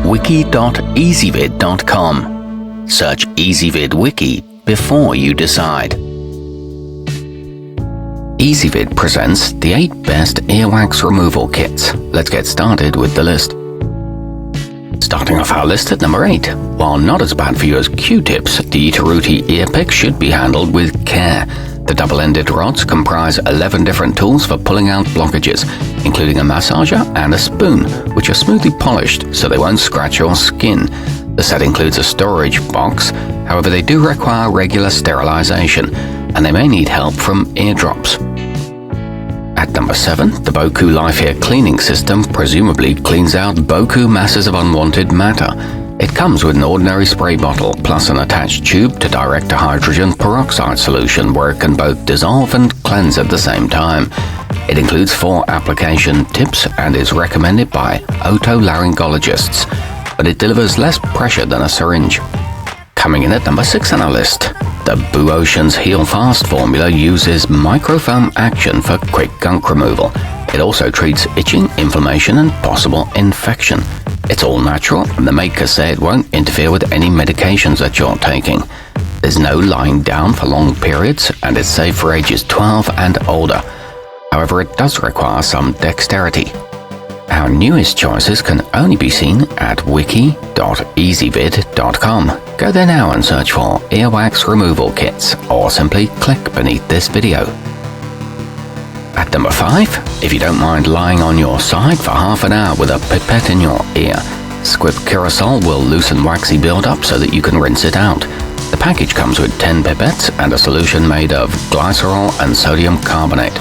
wiki.ezvid.com. Search Ezvid Wiki before you decide. Ezvid presents the 8 best earwax removal kits. Let's get started with the list. Starting off our list at number 8. While not as bad for you as Q-tips, the etereauty ear pick should be handled with care. The double-ended rods comprise 11 different tools for pulling out blockages, including a massager and a spoon, which are smoothly polished so they won't scratch your skin. The set includes a storage box, however they do require regular sterilization, and they may need help from eardrops. At number 7, the bocoo Life Ear cleaning system presumably cleans out bocoo masses of unwanted matter. It comes with an ordinary spray bottle plus an attached tube to direct a hydrogen peroxide solution where it can both dissolve and cleanse at the same time. It includes 4 application tips and is recommended by otolaryngologists, but it delivers less pressure than a syringe. Coming in at number 6 on our list, the Booceans Heal Fast formula uses microfoam action for quick gunk removal. It also treats itching, inflammation, and possible infection. It's all natural, and the makers say it won't interfere with any medications that you're taking. There's no lying down for long periods, and it's safe for ages 12 and older. However, it does require some dexterity. Our newest choices can only be seen at wiki.ezvid.com. Go there now and search for earwax removal kits, or simply click beneath this video. At number 5, if you don't mind lying on your side for half an hour with a pipette in your ear, Squip kyrosol will loosen waxy buildup so that you can rinse it out. The package comes with 10 pipettes and a solution made of glycerol and sodium carbonate.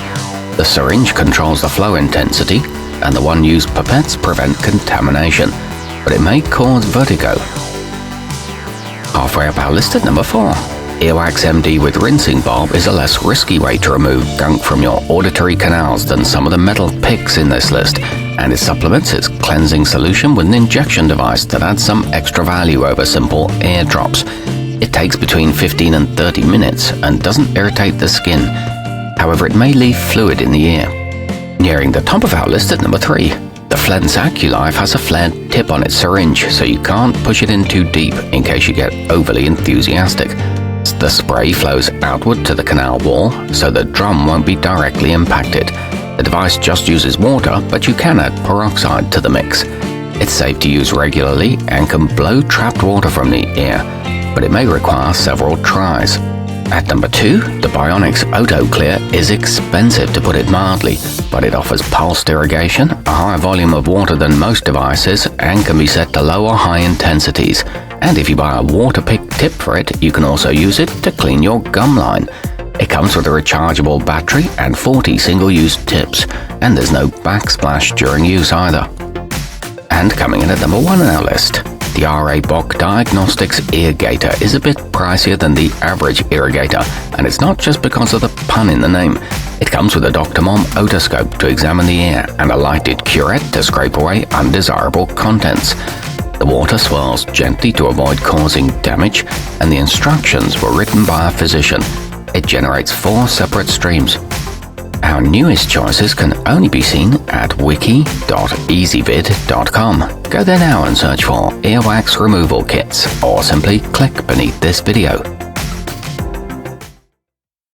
The syringe controls the flow intensity, and the one-use pipettes prevent contamination, but it may cause vertigo. Halfway up our list at number 4. Earwax MD with rinsing bulb is a less risky way to remove gunk from your auditory canals than some of the metal picks in this list, and it supplements its cleansing solution with an injection device that adds some extra value over simple ear drops. It takes between 15 and 30 minutes and doesn't irritate the skin. However, it may leave fluid in the ear. Nearing the top of our list at number 3. The Flents acu-life has a flared tip on its syringe, so you can't push it in too deep in case you get overly enthusiastic. The spray flows outward to the canal wall, so the drum won't be directly impacted. The device just uses water, but you can add peroxide to the mix. It's safe to use regularly and can blow trapped water from the ear, but it may require several tries. At number 2, the bionix otoclear is expensive, to put it mildly, but it offers pulsed irrigation, a higher volume of water than most devices, and can be set to low or high intensities. And if you buy a water pick tip for it, you can also use it to clean your gum line. It comes with a rechargeable battery and 40 single-use tips, and there's no backsplash during use either. And coming in at number 1 on our list, the bock Diagnostics Ear Gator is a bit pricier than the average irrigator, and it's not just because of the pun in the name. It comes with a Dr. Mom otoscope to examine the ear and a lighted curette to scrape away undesirable contents. The water swirls gently to avoid causing damage, and the instructions were written by a physician. It generates 4 separate streams. Our newest choices can only be seen at wiki.ezvid.com. Go there now and search for earwax removal kits, or simply click beneath this video.